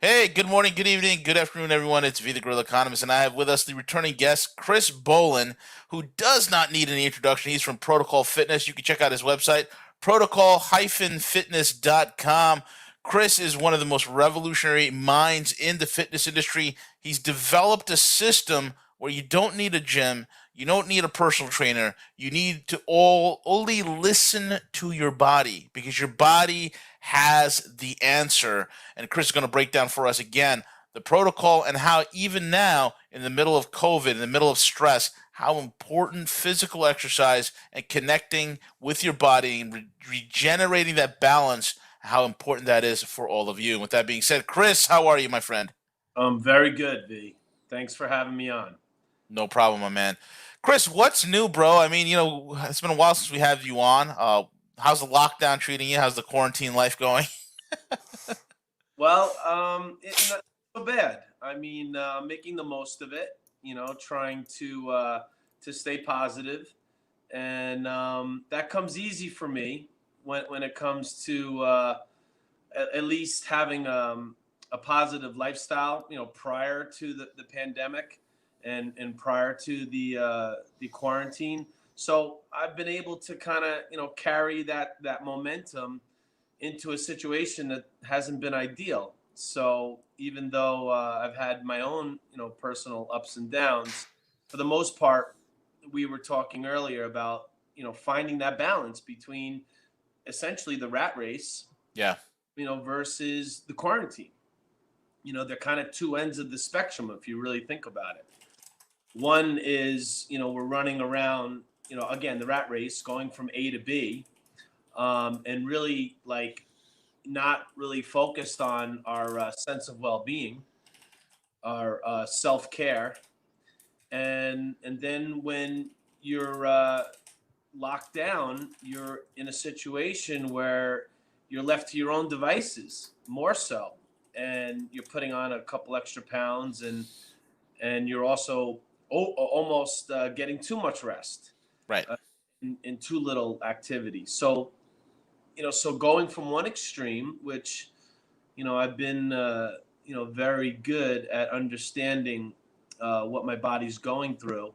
Hey, good morning, good evening, good afternoon, everyone. It's V the Grill Economist, and I have with us the returning guest, Chris Bohlin, who does not need any introduction. He's from Protocol Fitness. You can check out his website, protocol-fitness.com. Chris is one of the most revolutionary minds in the fitness industry. He's developed a system where you don't need a gym, you don't need a personal trainer. You need to only listen to your body because your body has the answer. And Chris is going to break down for us again the protocol and how even now, in the middle of COVID, in the middle of stress, how important physical exercise and connecting with your body and regenerating that balance, how important that is for all of you. And with that being said, Chris, how are you, my friend? Very good, V. Thanks for having me on. No problem, my man. Chris, what's new, bro? I mean, it's been a while since we had you on. How's the lockdown treating you? How's the quarantine life going? Well, not so bad. Making the most of it. Trying to stay positive, and that comes easy for me when it comes to at least having a positive lifestyle. Prior to the pandemic, and prior to the quarantine. So I've been able to kind of carry that momentum into a situation that hasn't been ideal. So even though I've had my own personal ups and downs, for the most part, we were talking earlier about finding that balance between essentially the rat race, Yeah. versus the quarantine. They're kind of two ends of the spectrum if you really think about it. One is, we're running around, again, the rat race, going from A to B, and really like not really focused on our sense of well-being, our self-care, and then when you're locked down, you're in a situation where you're left to your own devices more so, and you're putting on a couple extra pounds, and you're also almost getting too much rest Right. uh, in too little activity. So so going from one extreme, which I've been very good at understanding what my body's going through,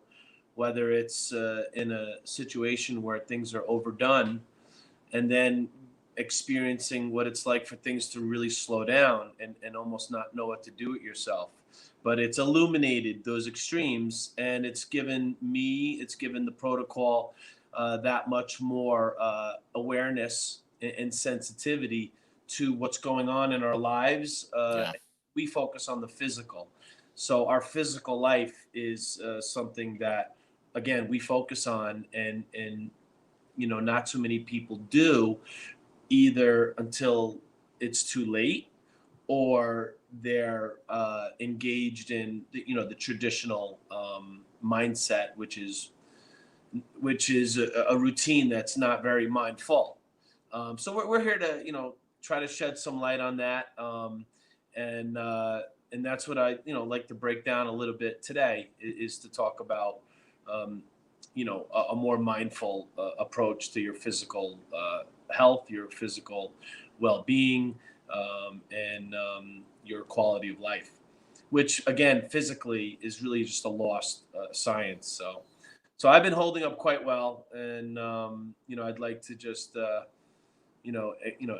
whether it's in a situation where things are overdone, and then experiencing what it's like for things to really slow down and almost not know what to do with yourself. But it's illuminated those extremes, and it's given the protocol that much more awareness and sensitivity to what's going on in our lives. Yeah. We focus on the physical. So our physical life is something that, again, we focus on, and not too many people do, either until it's too late, or they're engaged in the traditional mindset, which is a routine that's not very mindful. So we're here to try to shed some light on that, and and that's what I like to break down a little bit today, is to talk about a more mindful approach to your physical health, your physical well-being, and your quality of life, which again physically is really just a lost science. So I've been holding up quite well, and I'd like to just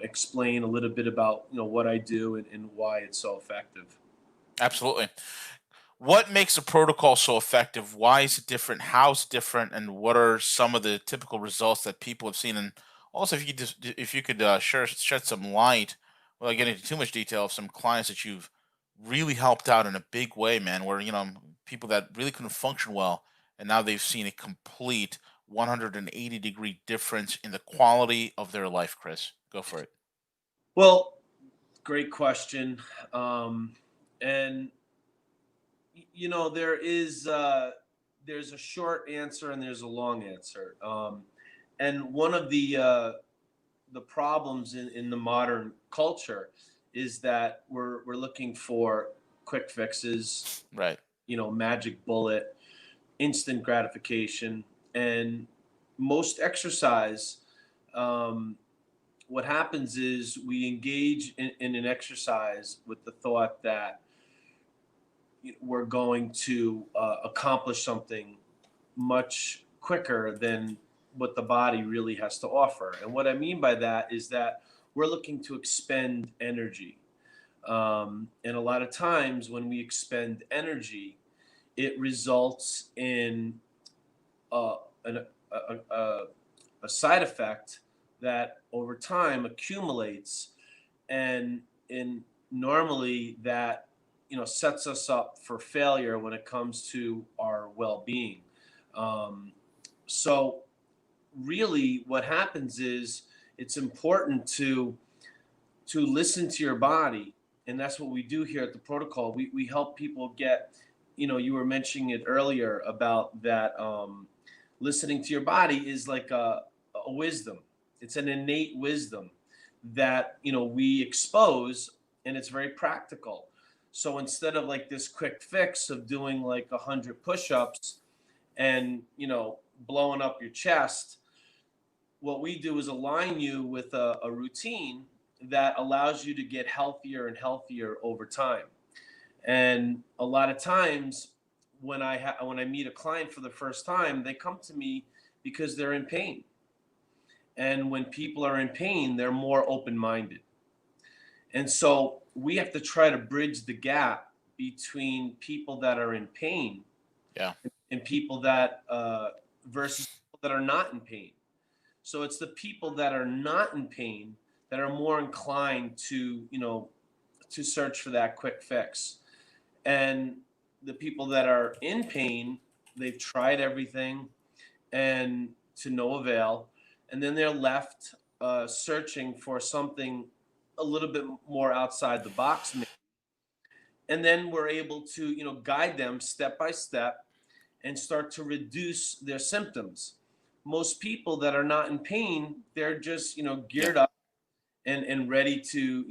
explain a little bit about what I do, and why it's so effective. Absolutely. What makes a protocol so effective? Why is it different? How's it different? And what are some of the typical results that people have seen? And also, if you could shed some light, without getting into too much detail, of some clients that you've really helped out in a big way, man. Where people that really couldn't function well, and now they've seen a complete 180-degree difference in the quality of their life. Chris, go for it. Well, great question. And there's a short answer and there's a long answer. And one of the problems in the modern culture is that we're looking for quick fixes, Right. magic bullet, instant gratification, and most exercise, um, what happens is we engage in an exercise with the thought that we're going to accomplish something much quicker than what the body really has to offer. And what I mean by that is that we're looking to expend energy. And a lot of times when we expend energy, it results in uh, an, a, a side effect that over time accumulates, and in normally that sets us up for failure when it comes to our well-being. um, so really what happens is it's important to listen to your body, and that's what we do here at the protocol. We help people get, you were mentioning it earlier about that. Listening to your body is like a wisdom. It's an innate wisdom that we expose, and it's very practical. So instead of like this quick fix of doing like 100 push-ups and blowing up your chest, what we do is align you with a routine that allows you to get healthier and healthier over time. And a lot of times when I meet a client for the first time, they come to me because they're in pain. And when people are in pain, they're more open-minded. And so we have to try to bridge the gap between people that are in pain Yeah. and people that versus people that are not in pain. So it's the people that are not in pain that are more inclined to, to search for that quick fix. And the people that are in pain, they've tried everything and to no avail. And then they're left searching for something a little bit more outside the box. And then we're able to, guide them step by step and start to reduce their symptoms. Most people that are not in pain, they're just, Yeah. geared up and ready to,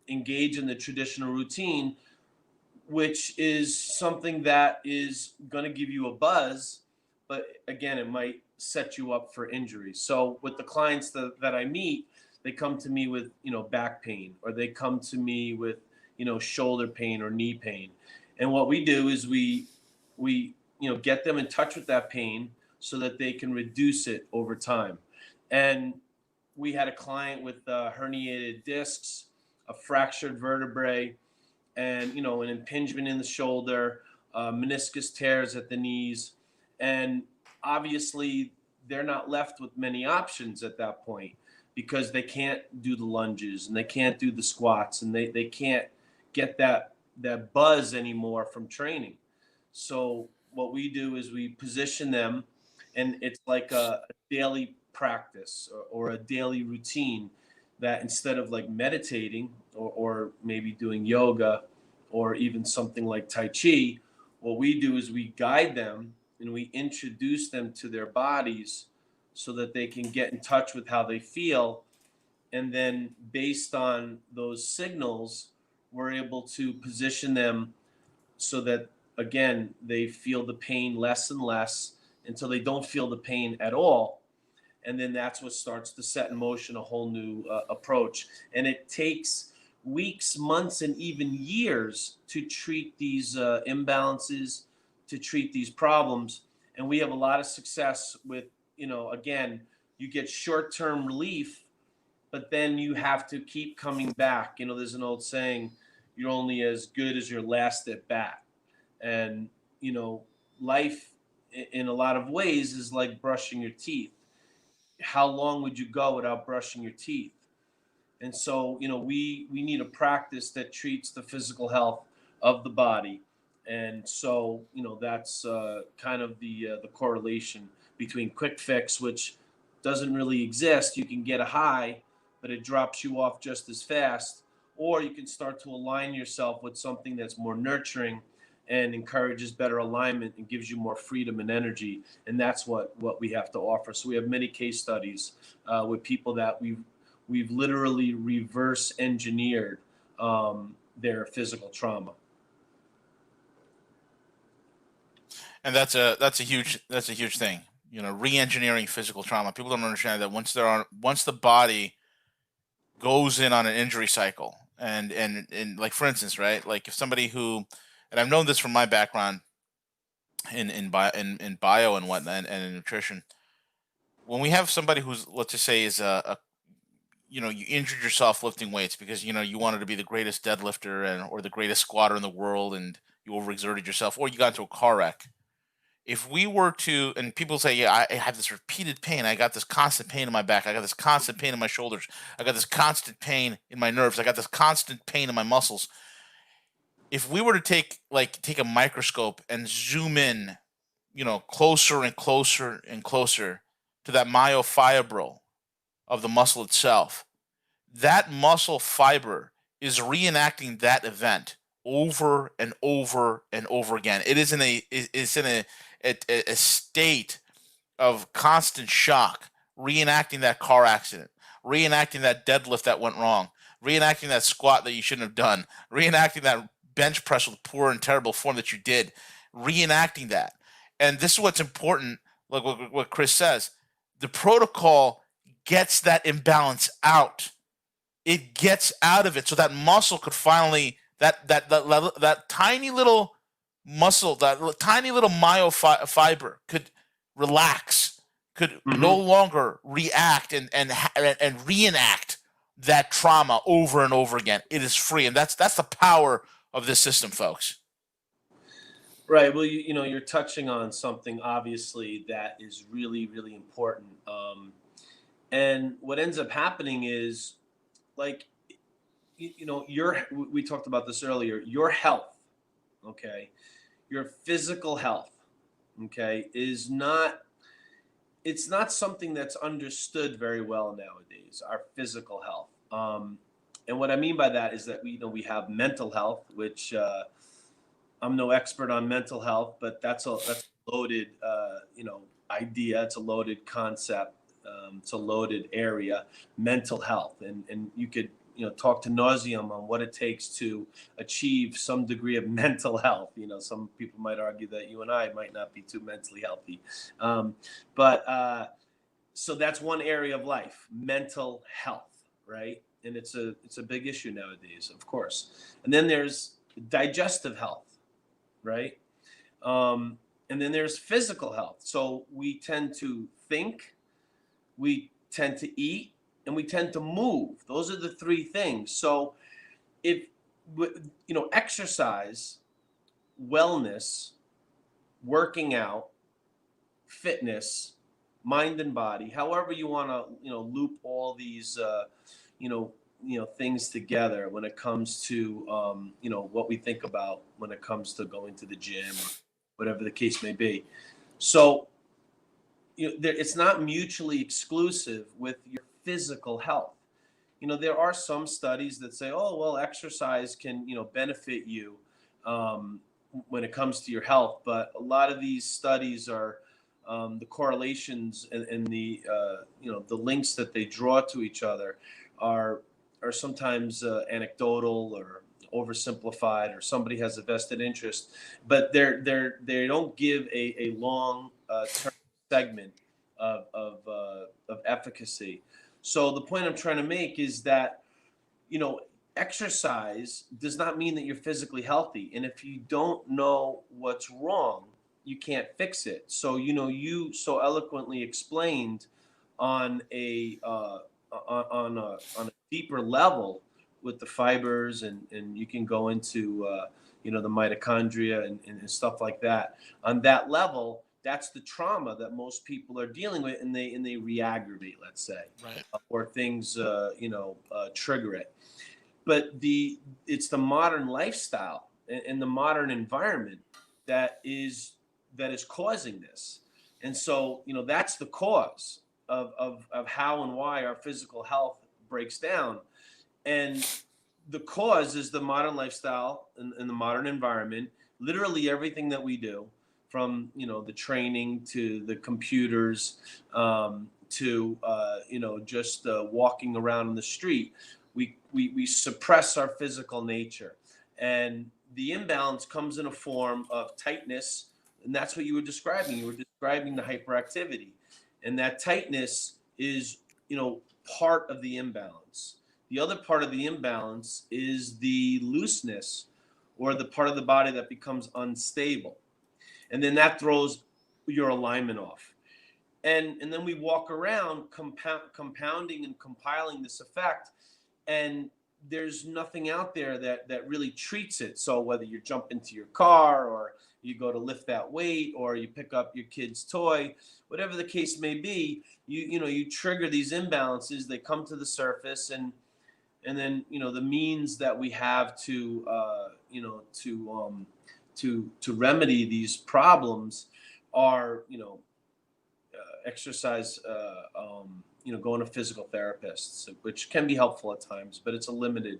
engage in the traditional routine, which is something that is going to give you a buzz, but again, it might set you up for injury. So with the clients that I meet, they come to me with, back pain, or they come to me with, shoulder pain or knee pain. And what we do is we get them in touch with that pain so that they can reduce it over time. And we had a client with herniated discs, a fractured vertebrae, and an impingement in the shoulder, meniscus tears at the knees, and obviously they're not left with many options at that point because they can't do the lunges and they can't do the squats, and they can't get that buzz anymore from training. So what we do is we position them, and it's like a daily practice, or a daily routine, that instead of like meditating, or maybe doing yoga, or even something like Tai Chi, what we do is we guide them and we introduce them to their bodies so that they can get in touch with how they feel. And then based on those signals, we're able to position them so that, again, they feel the pain less and less until they don't feel the pain at all. And then that's what starts to set in motion a whole new approach. And it takes weeks, months, and even years to treat these imbalances, to treat these problems. And we have a lot of success with, again, you get short-term relief, but then you have to keep coming back. There's an old saying, you're only as good as your last at bat. And, life in a lot of ways is like brushing your teeth. How long would you go without brushing your teeth? And so, we need a practice that treats the physical health of the body. And so, that's kind of the correlation between quick fix, which doesn't really exist. You can get a high, but it drops you off just as fast. Or you can start to align yourself with something that's more nurturing and encourages better alignment and gives you more freedom and energy. And that's what we have to offer. So we have many case studies with people that we've literally reverse engineered their physical trauma. And that's a huge thing. Re-engineering physical trauma. People don't understand that once the body goes in on an injury cycle. And like, for instance, right? Like, if somebody who, and I've known this from my background in bio and whatnot, and in nutrition, when we have somebody who's, let's just say, is a you injured yourself lifting weights because you wanted to be the greatest deadlifter or the greatest squatter in the world, and you overexerted yourself, or you got into a car wreck. If we were to, and people say, yeah, I have this repeated pain, I got this constant pain in my back, I got this constant pain in my shoulders, I got this constant pain in my nerves, I got this constant pain in my muscles. If we were to take a microscope and zoom in, closer and closer and closer to that myofibril of the muscle itself, that muscle fiber is reenacting that event over and over and over again. It's in a state of constant shock, reenacting that car accident, reenacting that deadlift that went wrong, reenacting that squat that you shouldn't have done, reenacting that bench press with poor and terrible form that you did, reenacting that. And this is what's important, like what Chris says. The protocol gets that imbalance out. It gets out of it so that muscle could finally, that tiny little muscle, that tiny little myofiber could relax, could no longer react and reenact that trauma over and over again. It is free, and that's the power of this system, folks. Right. Well, you're touching on something obviously that is really, really important. And what ends up happening is, like, we talked about this earlier, your health, okay, your physical health, okay, it's not something that's understood very well nowadays, our physical health. And what I mean by that is that we have mental health, which I'm no expert on mental health, but that's a loaded idea. It's a loaded concept. It's a loaded area, mental health, and you could talk to nauseum on what it takes to achieve some degree of mental health. Some people might argue that you and I might not be too mentally healthy, but so that's one area of life, mental health, right? And it's a big issue nowadays, of course. And then there's digestive health, right? And then there's physical health. So we tend to think, we tend to eat, and we tend to move. Those are the three things. So if exercise, wellness, working out, fitness, mind and body, however you want to loop all these things together when it comes to what we think about when it comes to going to the gym or whatever the case may be. So it's not mutually exclusive with your physical health. There are some studies that say, oh well, exercise can benefit you when it comes to your health, but a lot of these studies are the correlations and the the links that they draw to each other are sometimes anecdotal or oversimplified, or somebody has a vested interest, but they don't give a long term segment of efficacy. So the point I'm trying to make is that exercise does not mean that you're physically healthy, and if you don't know what's wrong, you can't fix it. So you so eloquently explained on a deeper level with the fibers, and you can go into the mitochondria and stuff like that. On that level, that's the trauma that most people are dealing with, and they re-aggravate, let's say, Right. or things trigger it. But it's the modern lifestyle and the modern environment that is causing this. And so that's the cause of how and why our physical health breaks down. And the cause is the modern lifestyle and the modern environment. Literally everything that we do, from the training to the computers, to just walking around in the street, we suppress our physical nature, and the imbalance comes in a form of tightness, and that's what you were describing. You were describing the hyperactivity, and that tightness is part of the imbalance. The other part of the imbalance is the looseness, or the part of the body that becomes unstable. And then that throws your alignment off. And then we walk around compounding and compiling this effect, and there's nothing out there that really treats it. So whether you jump into your car, or you go to lift that weight, or you pick up your kid's toy, whatever the case may be, you trigger these imbalances. They come to the surface, and then the means that we have to to remedy these problems are exercise, going to physical therapists, which can be helpful at times, but it's a limited,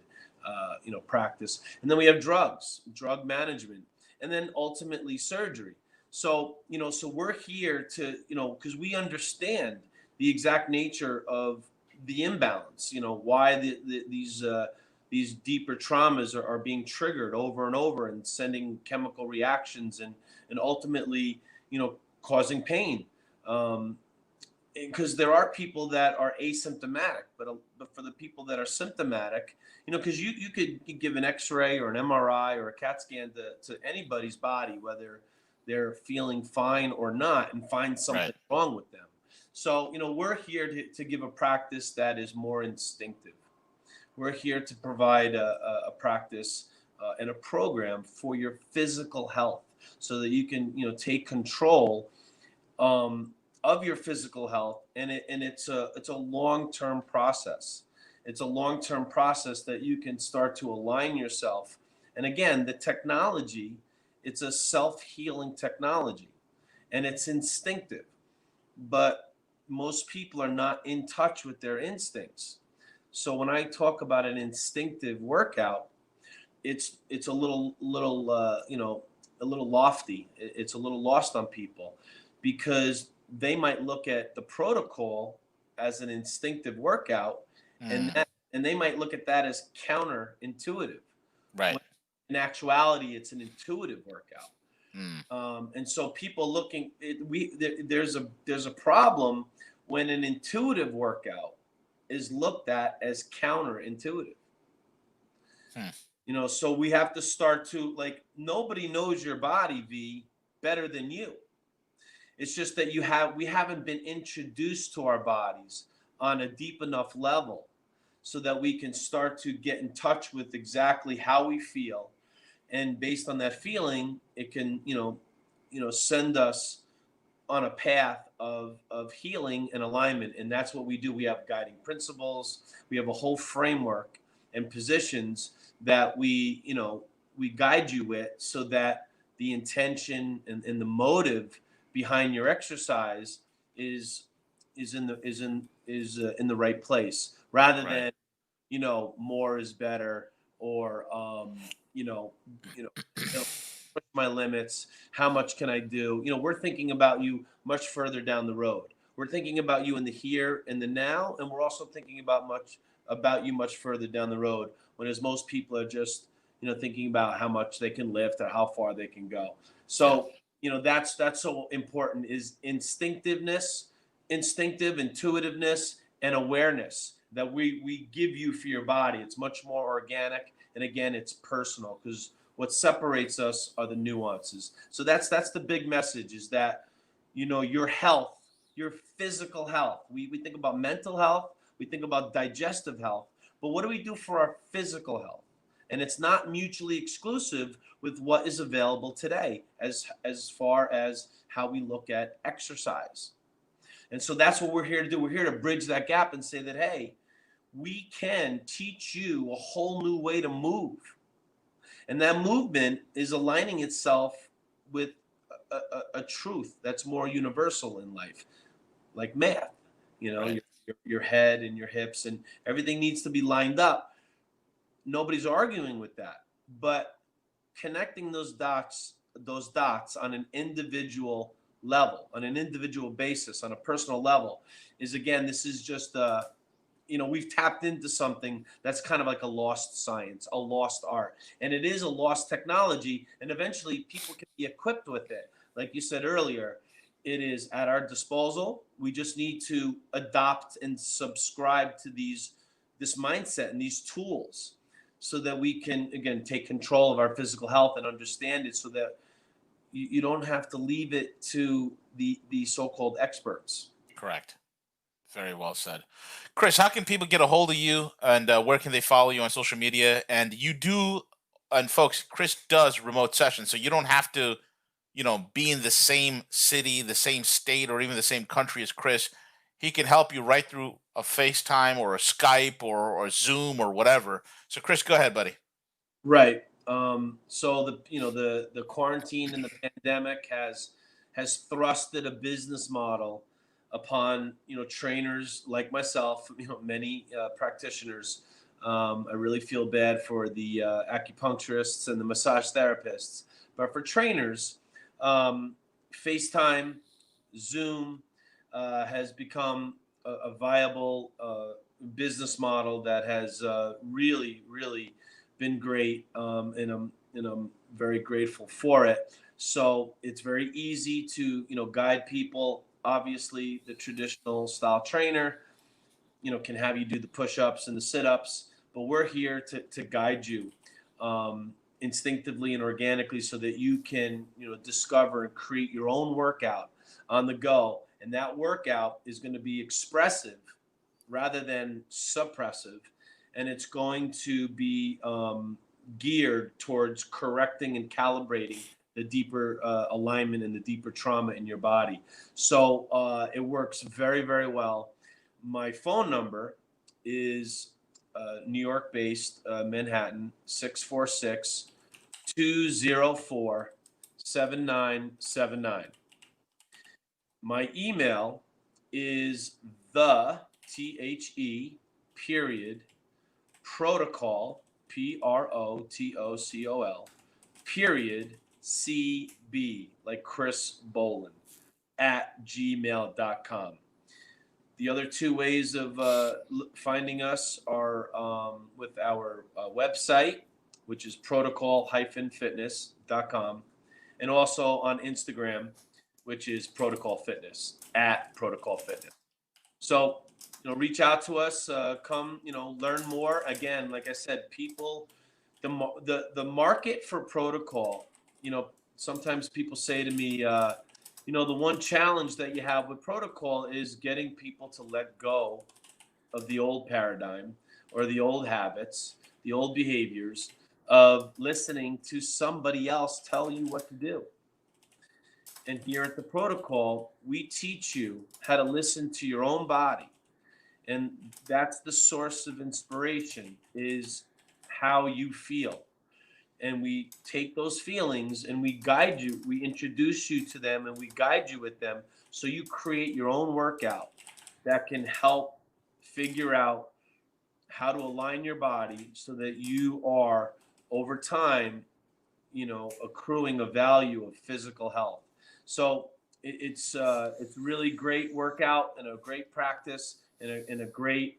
practice. And then we have drug management, and then ultimately surgery. So, so we're here to, because we understand the exact nature of the imbalance, why these deeper traumas are being triggered over and over, and sending chemical reactions, and ultimately, causing pain. Because there are people that are asymptomatic, but for the people that are symptomatic, because you could give an X-ray or an MRI or a CAT scan to anybody's body, whether they're feeling fine or not, and find something Right. wrong with them. So, we're here to give a practice that is more instinctive. We're here to provide a practice and a program for your physical health, so that you can, take control of your physical health. And it's a long-term process. It's a long-term process that you can start to align yourself. And again, the technology, it's a self-healing technology, and it's instinctive. But most people are not in touch with their instincts. So when I talk about an instinctive workout, it's a little a little lofty. It's a little lost on people, because they might look at the protocol as an instinctive workout, and Mm. they might look at that as counterintuitive. Right. When in actuality, it's an intuitive workout. Mm. And so people there's a problem when an intuitive workout is looked at as counterintuitive. Hmm. So we have to start to, like, nobody knows your body, V, better than you. It's just that we haven't been introduced to our bodies on a deep enough level, so that we can start to get in touch with exactly how we feel. And based on that feeling, it can, send us on a path of healing and alignment. And that's what we do. We have guiding principles. We have a whole framework and positions that we guide you with, so that the intention and the motive behind your exercise is in the right place, rather Right. than more is better, or you know push my limits. How much can I do? We're thinking about you much further down the road. We're thinking about you in the here and the now, and we're also thinking about you much further down the road. When as most people are just thinking about how much they can lift or how far they can go. Yeah. So that's so important, is instinctive intuitiveness, and awareness that we give you for your body. It's much more organic, and again, it's personal, because what separates us are the nuances. So that's the big message, is that your health, your physical health. We think about mental health, we think about digestive health, but what do we do for our physical health? And it's not mutually exclusive with what is available today, as far as how we look at exercise. And so that's what we're here to do. We're here to bridge that gap and say that, hey, we can teach you a whole new way to move. And that movement is aligning itself with a truth that's more universal in life, like math. Right. Your head and your hips and everything needs to be lined up. Nobody's arguing with that. But connecting those dots on an individual level, on an individual basis, on a personal level, is, again, this is just we've tapped into something that's kind of like a lost science, a lost art, and it is a lost technology. And eventually, people can be equipped with it. Like you said earlier, it is at our disposal. We just need to adopt and subscribe to this mindset and these tools so that we can, again, take control of our physical health and understand it so that you don't have to leave it to the so-called experts. Correct. Very well said. Chris, how can people get a hold of you, and where can they follow you on social media? And you do, and folks, Chris does remote sessions, so you don't have to, be in the same city, the same state, or even the same country as Chris. He can help you right through a FaceTime or a Skype or Zoom or whatever. So, Chris, go ahead, buddy. Right. So the quarantine and the pandemic has thrusted a business model upon trainers like myself, many practitioners. I really feel bad for the acupuncturists and the massage therapists, but for trainers, FaceTime, Zoom has become a viable business model that has really been great, and I'm very grateful for it. So it's very easy to guide people. Obviously, the traditional style trainer can have you do the push-ups and the sit-ups, but we're here to guide you instinctively and organically so that you can discover and create your own workout on the go, and that workout is going to be expressive rather than suppressive, and it's going to be geared towards correcting and calibrating the deeper alignment and the deeper trauma in your body. So it works very, very well. My phone number is New York based, Manhattan, 646-204-7979. My email is period protocol, protocol, period CB, like Chris Bohlin, at gmail.com. The other two ways of finding us are with our website, which is protocol-fitness.com, and also on Instagram, which is Protocol Fitness, at Protocol Fitness. So, reach out to us, come, learn more. Again, like I said, people, the market for protocol, sometimes people say to me, the one challenge that you have with protocol is getting people to let go of the old paradigm or the old habits, the old behaviors of listening to somebody else tell you what to do. And here at the protocol, we teach you how to listen to your own body. And that's the source of inspiration, is how you feel. And we take those feelings and we guide you, we introduce you to them and we guide you with them so you create your own workout that can help figure out how to align your body so that you are, over time, accruing a value of physical health. So it's really great workout and a great practice and a great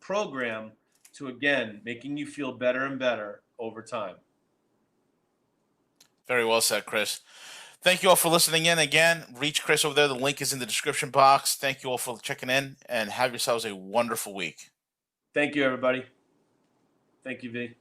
program to, again, making you feel better and better over time. Very well said, Chris. Thank you all for listening in. Again, reach Chris over there. The link is in the description box. Thank you all for checking in, and have yourselves a wonderful week. Thank you, everybody. Thank you, V.